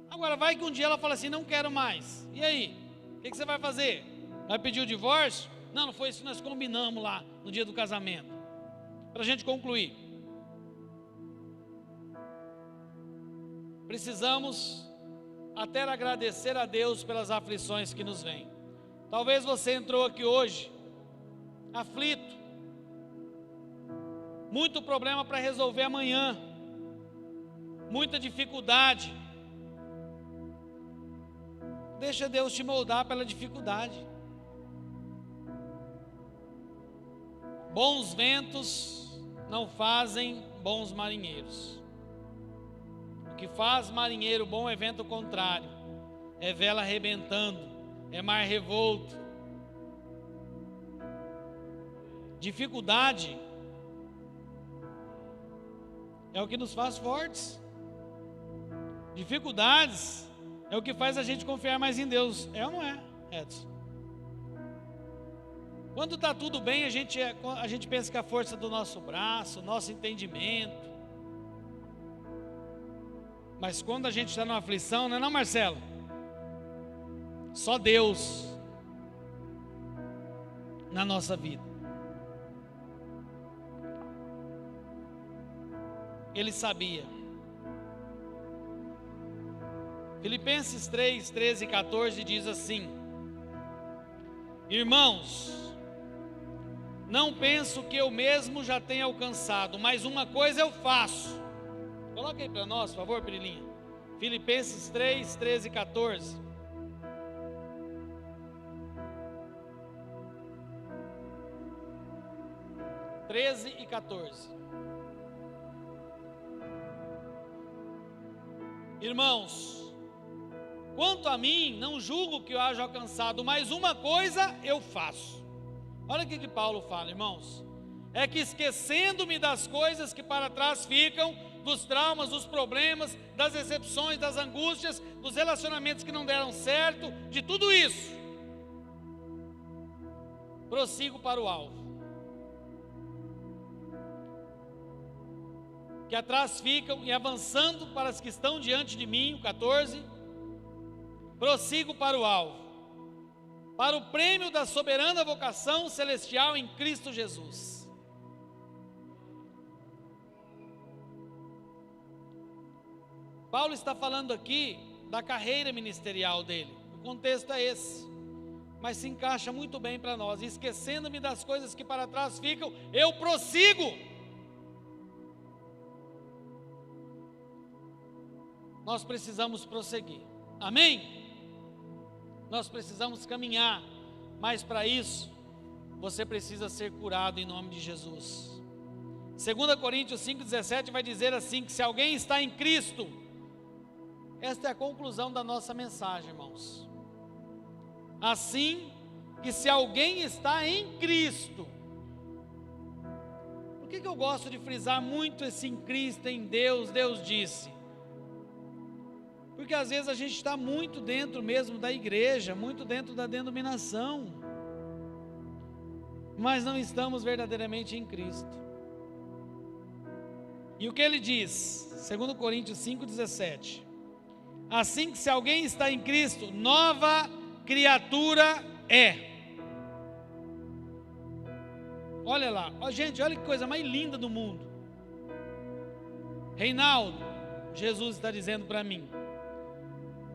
Agora vai que um dia ela fala assim: não quero mais. E aí? O que você vai fazer? Vai pedir o divórcio? Não, não foi isso que nós combinamos lá no dia do casamento. Para a gente concluir. Precisamos até agradecer a Deus pelas aflições que nos vêm. Talvez você entrou aqui hoje aflito, muito problema para resolver amanhã, muita dificuldade. Deixa Deus te moldar pela dificuldade. Bons ventos não fazem bons marinheiros. O que faz marinheiro bom é vento contrário, é vela arrebentando, é mar revolto, Dificuldade é o que nos faz fortes. Dificuldades é o que faz a gente confiar mais em Deus. É ou não é, Edson? Quando está tudo bem, a gente pensa que a força do nosso braço, nosso entendimento. Mas quando a gente está numa aflição, não é não, Marcelo? Só Deus na nossa vida. Ele sabia. Filipenses 3, 13 e 14 diz assim: irmãos, não penso que eu mesmo já tenha alcançado, mas uma coisa eu faço. Coloca aí para nós, por favor, Perilinha. Filipenses 3, 13 e 14. E 14. Irmãos, quanto a mim, não julgo que eu haja alcançado, mas uma coisa eu faço. Olha o que Paulo fala, irmãos. É que esquecendo-me das coisas que para trás ficam, dos traumas, dos problemas, das decepções, das angústias, dos relacionamentos que não deram certo, de tudo isso, prossigo para o alvo. Que atrás ficam e avançando para as que estão diante de mim, o 14, prossigo para o alvo, para o prêmio da soberana vocação celestial em Cristo Jesus. Paulo está falando aqui da carreira ministerial dele, o contexto é esse, mas se encaixa muito bem para nós. Esquecendo-me das coisas que para trás ficam, eu prossigo. Nós precisamos prosseguir, amém? Nós precisamos caminhar, mas para isso, você precisa ser curado em nome de Jesus. 2 Coríntios 5,17 vai dizer assim, que se alguém está em Cristo, esta é a conclusão da nossa mensagem, irmãos. Assim, que se alguém está em Cristo, por que eu gosto de frisar muito esse em Cristo, em Deus? Deus disse. Porque às vezes a gente está muito dentro mesmo da igreja, muito dentro da denominação, mas não estamos verdadeiramente em Cristo. E o que ele diz? 2 Coríntios 5,17. Assim que se alguém está em Cristo, nova criatura é. Olha lá, gente, olha que coisa mais linda do mundo. Reinaldo, Jesus está dizendo para mim,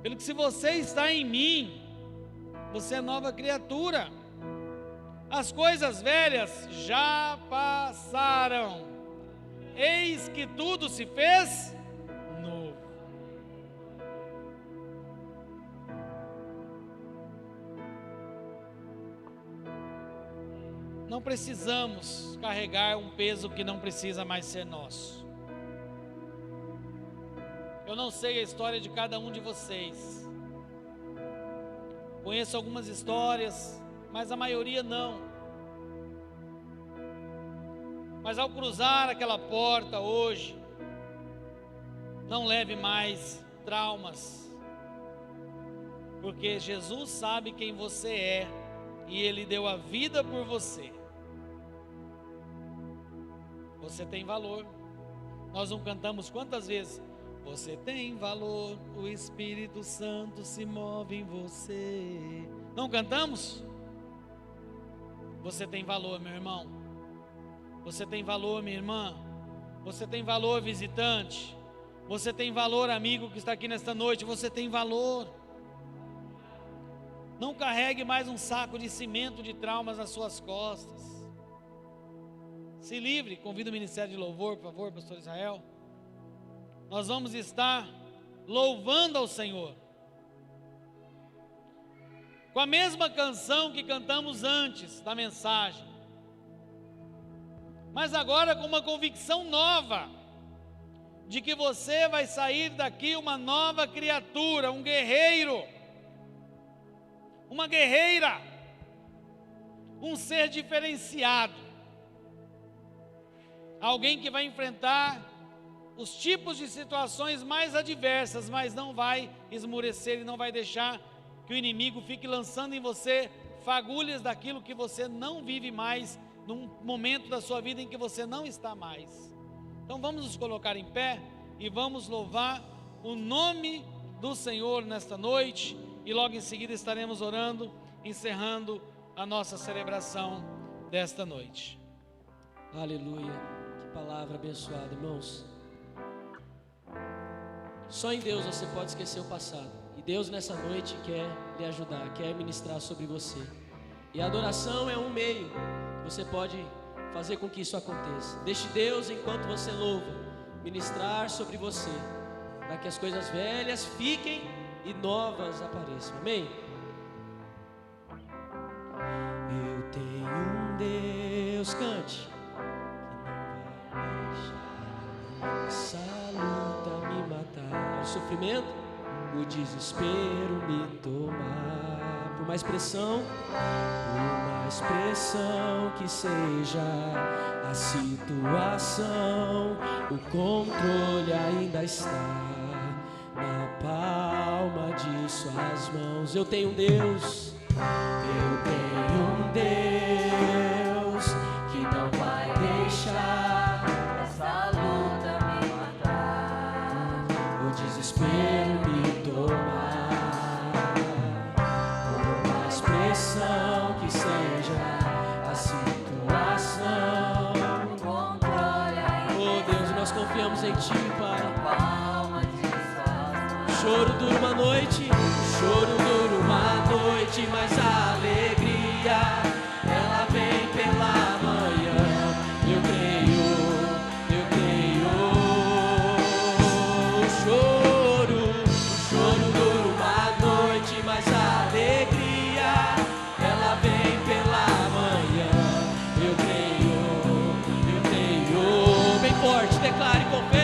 pelo que se você está em mim, você é nova criatura. As coisas velhas já passaram, eis que tudo se fez novo. Não precisamos carregar um peso que não precisa mais ser nosso. Eu não sei a história de cada um de vocês. Conheço algumas histórias, mas a maioria não. Mas ao cruzar aquela porta hoje, não leve mais traumas, porque Jesus sabe quem você é e Ele deu a vida por você. Você tem valor. Nós não cantamos quantas vezes? Você tem valor, o Espírito Santo se move em você. Não cantamos? Você tem valor, meu irmão. Você tem valor, minha irmã. Você tem valor, visitante. Você tem valor, amigo que está aqui nesta noite. Você tem valor. Não carregue mais um saco de cimento de traumas nas suas costas. Se livre. Convido o Ministério de Louvor, por favor, pastor Israel. Nós vamos estar louvando ao Senhor com a mesma canção que cantamos antes da mensagem, mas agora com uma convicção nova de que você vai sair daqui uma nova criatura, um guerreiro, uma guerreira, um ser diferenciado. alguém que vai enfrentar os tipos de situações mais adversas, mas não vai esmurecer e não vai deixar que o inimigo fique lançando em você fagulhas daquilo que você não vive mais, num momento da sua vida em que você não está mais. Então vamos nos colocar em pé e vamos louvar o nome do Senhor nesta noite, e logo em seguida estaremos orando, encerrando a nossa celebração desta noite. Aleluia, que palavra abençoada, irmãos. Só em Deus você pode esquecer o passado, e Deus nessa noite quer lhe ajudar, quer ministrar sobre você, e a adoração é um meio, você pode fazer com que isso aconteça. Deixe Deus, enquanto você louva, ministrar sobre você, para que as coisas velhas fiquem e novas apareçam, amém? Eu tenho um Deus, cante, que não vai deixar essa luta me matar, o sofrimento, o desespero me tomar. Por mais pressão que seja a situação, o controle ainda está na palma de suas mãos. Eu tenho um Deus, eu tenho um Deus que não vai deixar essa luta me matar, o desespero me tomar. Por mais pressão que seja a situação, o controle ainda oh Deus, nós confiamos em Ti, Pai. palma de suas mãos. Choro dura uma noite, choro dura uma noite, mas a alegria, ela vem pela manhã. Eu creio, eu creio. Choro dura uma noite, mas a alegria, ela vem pela manhã. Eu creio, bem forte, declare com fé.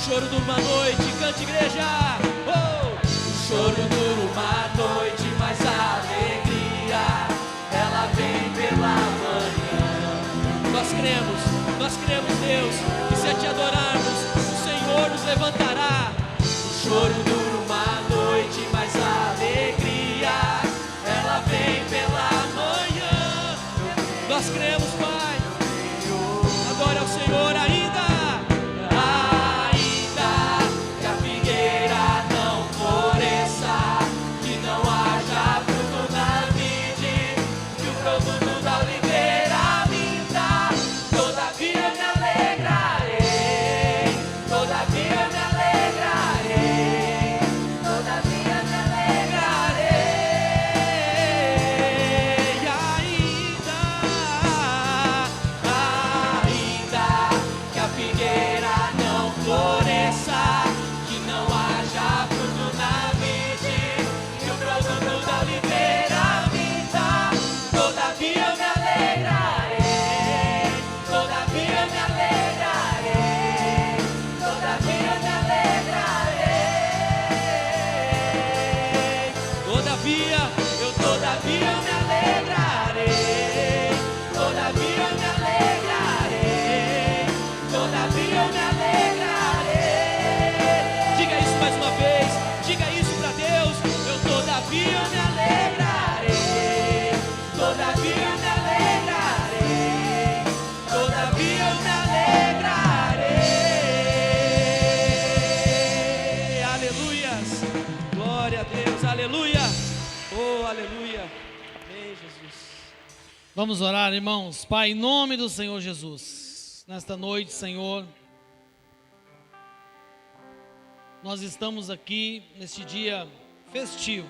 Choro dura uma noite, cante igreja. Oh! O choro dura uma noite, mas a alegria, ela vem pela manhã. Nós cremos, Deus, que se te adorarmos, o Senhor nos levantará. O choro dura uma noite, mas a alegria, ela vem pela manhã. Nós cremos, Pai. Adore ao Senhor ainda. Aleluia. Oh, aleluia. Vamos orar, irmãos. Pai, em nome do Senhor Jesus, nesta noite, Senhor, nós estamos aqui neste dia festivo,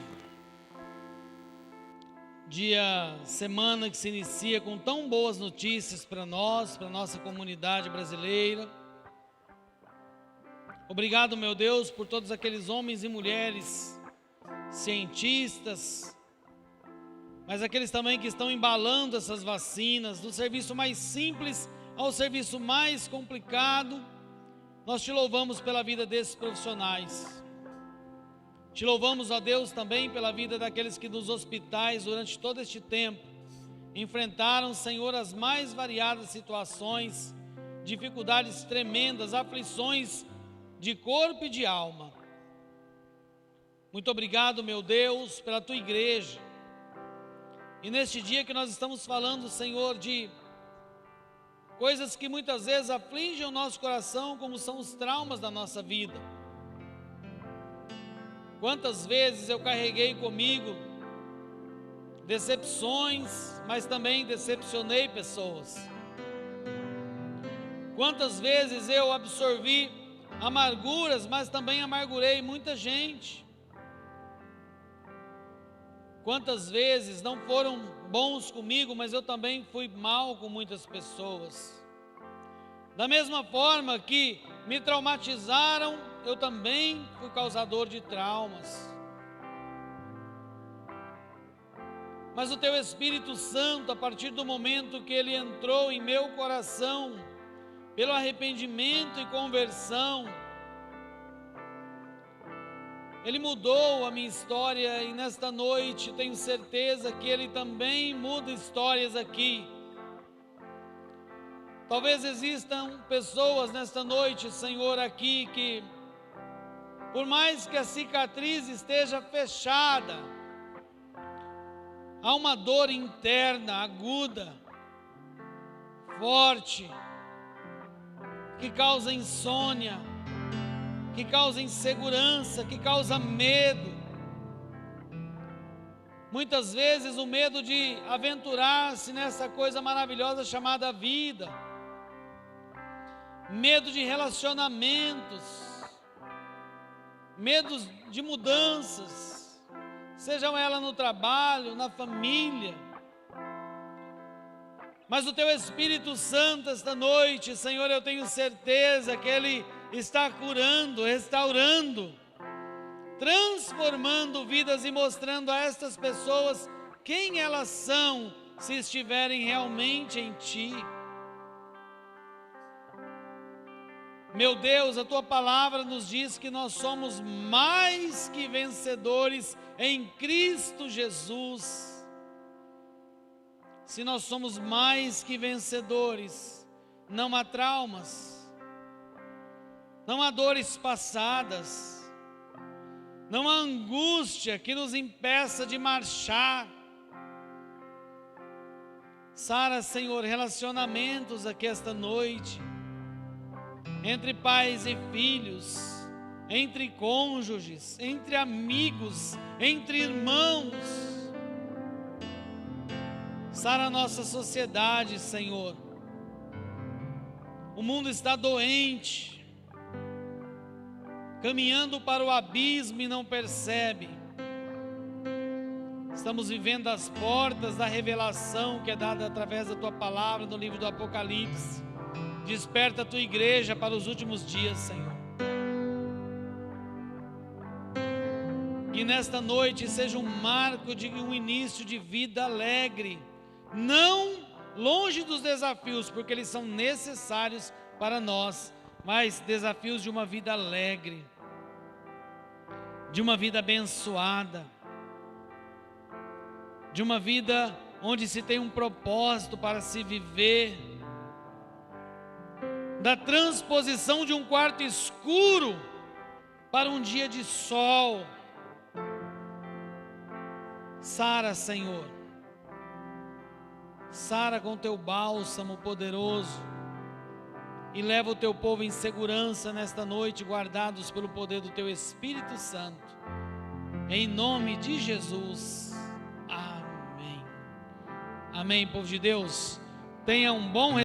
semana que se inicia com tão boas notícias para nós, para nossa comunidade brasileira. Obrigado, meu Deus, por todos aqueles homens e mulheres, cientistas, mas aqueles também que estão embalando essas vacinas, do serviço mais simples ao serviço mais complicado. Nós te louvamos pela vida desses profissionais. Te louvamos, ó Deus, também pela vida daqueles que nos hospitais, durante todo este tempo, enfrentaram, Senhor, as mais variadas situações, dificuldades tremendas, aflições de corpo e de alma. Muito obrigado, meu Deus, pela tua igreja. E neste dia que nós estamos falando, Senhor, de coisas que muitas vezes afligem o nosso coração, como são os traumas da nossa vida. Quantas vezes eu carreguei comigo decepções, mas também decepcionei pessoas. Quantas vezes eu absorvi amarguras, mas também amargurei muita gente. Quantas vezes não foram bons comigo, mas eu também fui mal com muitas pessoas. Da mesma forma que me traumatizaram, eu também fui causador de traumas. Mas o teu Espírito Santo, a partir do momento que ele entrou em meu coração, pelo arrependimento e conversão, ele mudou a minha história, e nesta noite tenho certeza que ele também muda histórias aqui. Talvez existam pessoas nesta noite, Senhor, aqui que, por mais que a cicatriz esteja fechada, há uma dor interna, aguda, forte, que causa insônia, que causa insegurança, que causa medo. Muitas vezes o medo de aventurar-se nessa coisa maravilhosa chamada vida, medo de relacionamentos, medos de mudanças, sejam elas no trabalho, na família. Mas o teu Espírito Santo esta noite, Senhor, eu tenho certeza que ele está curando, restaurando, transformando vidas e mostrando a estas pessoas quem elas são, se estiverem realmente em ti. Meu Deus, a tua palavra nos diz que nós somos mais que vencedores em Cristo Jesus. Se nós somos mais que vencedores, não há traumas, não há dores passadas, não há angústia que nos impeça de marchar. Sara, Senhor, relacionamentos aqui esta noite, entre pais e filhos, entre cônjuges, entre amigos, entre irmãos. Sara a nossa sociedade, Senhor. O mundo está doente, caminhando para o abismo e não percebe. Estamos vivendo as portas da revelação que é dada através da tua palavra no livro do Apocalipse. Desperta a tua igreja para os últimos dias, Senhor. Que nesta noite seja um marco de um início de vida alegre, não longe dos desafios, porque eles são necessários para nós, mas desafios de uma vida alegre, de uma vida abençoada, de uma vida onde se tem um propósito para se viver, da transposição de um quarto escuro para um dia de sol. Sara, Senhor, sara com teu bálsamo poderoso e leva o teu povo em segurança nesta noite, guardados pelo poder do teu Espírito Santo, em nome de Jesus, amém, Amém, povo de Deus. Tenha um bom